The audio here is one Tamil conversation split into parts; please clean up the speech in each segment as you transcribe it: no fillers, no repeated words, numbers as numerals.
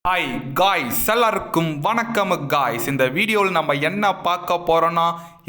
ஹாய் காய்ஸ், எல்லாருக்கும் வணக்கம் காய்ஸ். இந்த வீடியோவில் நம்ம என்ன பார்க்க போகிறோன்னா,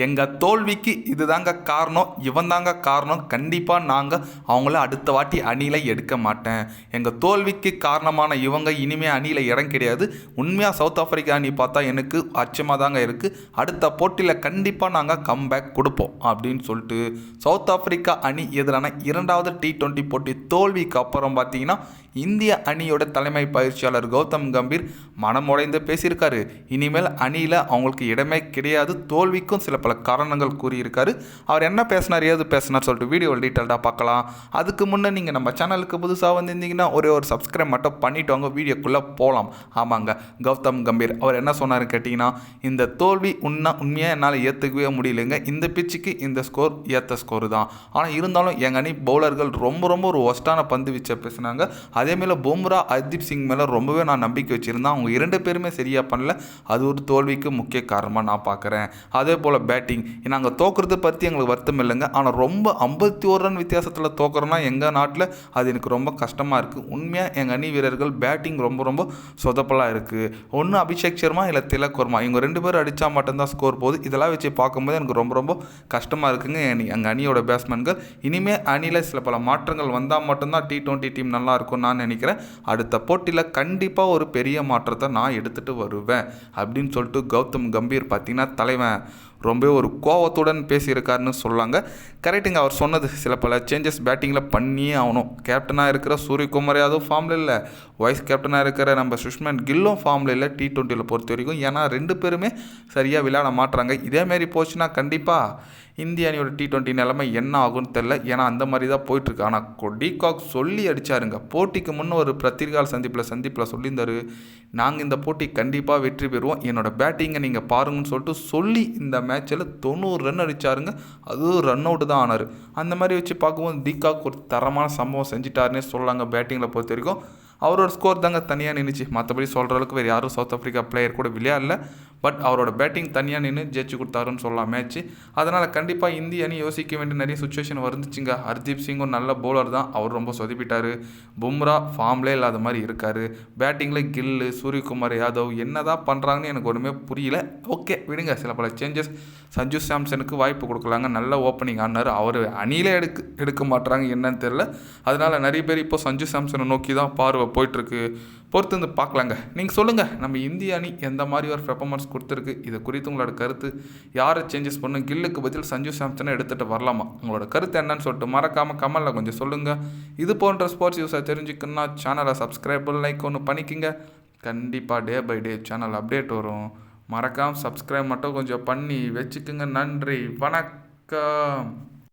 எங்கள் தோல்விக்கு இது தாங்க காரணம், இவன் தாங்க காரணம். கண்டிப்பாக நாங்கள் அவங்கள அடுத்த வாட்டி அணியில் எடுக்க மாட்டேன். எங்கள் தோல்விக்கு காரணமான இவங்க இனிமேல் அணியில் இடம் கிடையாது. உண்மையாக சவுத் ஆஃப்ரிக்கா அணி பார்த்தா எனக்கு அச்சமாக தாங்க இருக்குது. அடுத்த போட்டியில் கண்டிப்பாக நாங்கள் கம்பேக் கொடுப்போம் அப்படின்னு சொல்லிட்டு சவுத் ஆஃப்ரிக்கா அணி எதிரான இரண்டாவது T20 போட்டி தோல்விக்கு அப்புறம் பார்த்தீங்கன்னா இந்திய அணியோட தலைமை பயிற்சியாளர் கௌதம் கம்பீர் மனமுடைந்து பேசியிருக்காரு. இனிமேல் அணியில் அவங்களுக்கு இடமே கிடையாது, தோல்விக்கும் சில பல காரணங்கள் கூறியிருக்காரு. அவர் என்ன பேசினார், ஏது பேசினார் சொல்லிட்டு வீடியோ டீட்டெயில்டாக பார்க்கலாம். அதுக்கு முன்னே நீங்கள் நம்ம சேனலுக்கு புதுசாக வந்திருந்தீங்கன்னா ஒரே ஒரு சப்ஸ்கிரைப் மட்டும் பண்ணிவிட்டு வாங்க, வீடியோக்குள்ளே போகலாம். ஆமாங்க, கௌதம் கம்பீர் அவர் என்ன சொன்னார் கேட்டிங்கன்னா, இந்த தோல்வி உண்மையாக என்னால் ஏற்றுக்கவே முடியலைங்க. இந்த பிச்சுக்கு இந்த ஸ்கோர் ஏற்ற ஸ்கோரு தான். ஆனால் இருந்தாலும் எங்கள் அணி பவுலர்கள் ரொம்ப ஒரு ஒஸ்டான பந்து வீச்சை பேசினாங்க. அதேமாரி பும்ரா, ஹர்தீப் சிங் மேலே ரொம்பவே நான் நம்பிக்கை வச்சுருந்தேன். அவங்க இரண்டு பேருமே சரியாக பண்ணல. அது ஒரு தோல்விக்கு முக்கிய காரணமாக நான் பார்க்குறேன். அதே போல் பேட்டிங், நாங்கள் தோக்குறத பற்றி எங்களுக்கு வருத்தம் இல்லைங்க. ஆனால் ரொம்ப 51 ரன் வித்தியாசத்தில் தோக்குறோன்னா எங்கள் நாட்டில் அது எனக்கு ரொம்ப கஷ்டமாக இருக்குது. உண்மையாக எங்கள் அணி வீரர்கள் பேட்டிங் ரொம்ப சொதப்பலாக இருக்குது. ஒன்று அபிஷேக் சர்மா இல்லை திலக் வர்மா, இவங்க ரெண்டு பேரும் அடித்தா மட்டும்தான் ஸ்கோர் போகுது. இதெல்லாம் வச்சு பார்க்கும்போது எனக்கு ரொம்ப கஷ்டமாக இருக்குங்க. எங்கள் அணியோட பேட்ஸ்மேன்கள் இனிமேல் அணியில் சில பல மாற்றங்கள் வந்தால் மட்டும்தான் T20 டீம் நல்லா இருக்கும் நான் நினைக்கிறேன். அடுத்த போட்டியில் கண்டிப்பாக ஒரு பெரிய மாற்றத்தை நான் எடுத்துகிட்டு வருவேன் அப்படின்னு சொல்லிட்டு கௌதம் கம்பீர் பார்த்தீங்கன்னா தலைவன் ரொம்ப ஒரு கோவத்துடன் பேசியிருக்காருன்னு சொல்லாங்க. கரெக்டுங்க, அவர் சொன்னது சில பல சேஞ்சஸ் பேட்டிங்கில் பண்ணியே ஆகணும். கேப்டனாக இருக்கிற சூரியகுமார் யாதவ் ஃபார்மில் இல்லை, வைஸ் கேப்டனாக இருக்கிற நம்ம சுஷ்மன் கில்லும் ஃபார்மில் இல்லை T20 பொறுத்த வரைக்கும். ஏன்னா ரெண்டு பேருமே சரியாக விளையாட மாட்டுறாங்க. இதேமாரி போச்சுன்னா கண்டிப்பாக இந்திய அணியோட T20 நிலைமை என்ன ஆகும்னு தெரில. ஏன்னா அந்த மாதிரி தான் போயிட்டுருக்கு. ஆனால் டிகாக் சொல்லி அடித்தாருங்க. போட்டிக்கு முன்னே ஒரு பத்திரிகையாளர் சந்திப்பில் சொல்லியிருந்தார், நாங்கள் இந்த போட்டி கண்டிப்பாக வெற்றி பெறுவோம், என்னோடய பேட்டிங்கை நீங்கள் பாருங்கன்னு சொல்லிட்டு சொல்லி இந்த மேட்சில் 90 ரன் அடித்தாருங்க. அதுவும் ரன் அவுட்டு தான் ஆனார். அந்த மாதிரி வச்சு பார்க்கும்போது டிகாக் ஒரு தரமான சம்பவம் செஞ்சிட்டாருன்னே சொல்லலாங்க. பேட்டிங்கில் பொறுத்த வரைக்கும் அவரோட ஸ்கோர் தாங்க தனியாக நின்றுச்சு. மற்றபடி சொல்கிற அளவுக்கு வேறு யாரும் சவுத் ஆஃப்ரிக்கா பிளேயர் கூட விளையாடல. பட் அவரோட பேட்டிங் தனியாக நின்று ஜெயிச்சு கொடுத்தாருன்னு சொல்லலாம் மேட்ச்சு. அதனால் கண்டிப்பாக இந்திய அணி யோசிக்க வேண்டிய நிறைய சுச்சுவேஷன் வந்துச்சுங்க. ஹர்தீப் சிங்கும் நல்ல பவுலர் தான், அவர் ரொம்ப சொதப்பிட்டார். பும்ரா ஃபார்ம்லே இல்லாத மாதிரி இருக்கார். பேட்டிங்கில் கில்லு, சூரியகுமார் யாதவ் என்ன தான் பண்ணுறாங்கன்னு எனக்கு ஒன்றுமே புரியல. ஓகே விடுங்க, சில பல சேஞ்சஸ். சஞ்சு சாம்சனுக்கு வாய்ப்பு கொடுக்கலாங்க, நல்ல ஓப்பனிங் ஆனார். அவர் அணியில் எடுக்க மாட்டுறாங்க என்னன்னு தெரில. அதனால் நிறைய பேர் இப்போ சஞ்சு சாம்சனை நோக்கி தான் பார்வை போயிட்டுருக்கு. பொறுத்து வந்து பார்க்கலாங்க. நீங்கள் சொல்லுங்கள், நம்ம இந்திய அணி எந்த மாதிரி ஒரு பெர்ஃபார்மன்ஸ் கொடுத்துருக்கு, இதை குறித்து உங்களோட கருத்து. யாரை சேஞ்சஸ் பண்ணும், கில்லுக்கு பதில் சஞ்சு சாம்சனை எடுத்துகிட்டு வரலாமா, உங்களோட கருத்து என்னன்னு சொல்லிட்டு மறக்காமல் கமெண்டில் கொஞ்சம் சொல்லுங்கள். இது போன்ற ஸ்போர்ட்ஸ் நியூஸை தெரிஞ்சுக்கணுன்னா சேனலை சப்ஸ்கிரைப் லைக் ஒன்று பண்ணிக்கோங்க. கண்டிப்பாக day by day channel update வரும். மறக்காமல் சப்ஸ்கிரைப் மட்டும் கொஞ்சம் பண்ணி வச்சுக்கோங்க. நன்றி, வணக்கம்.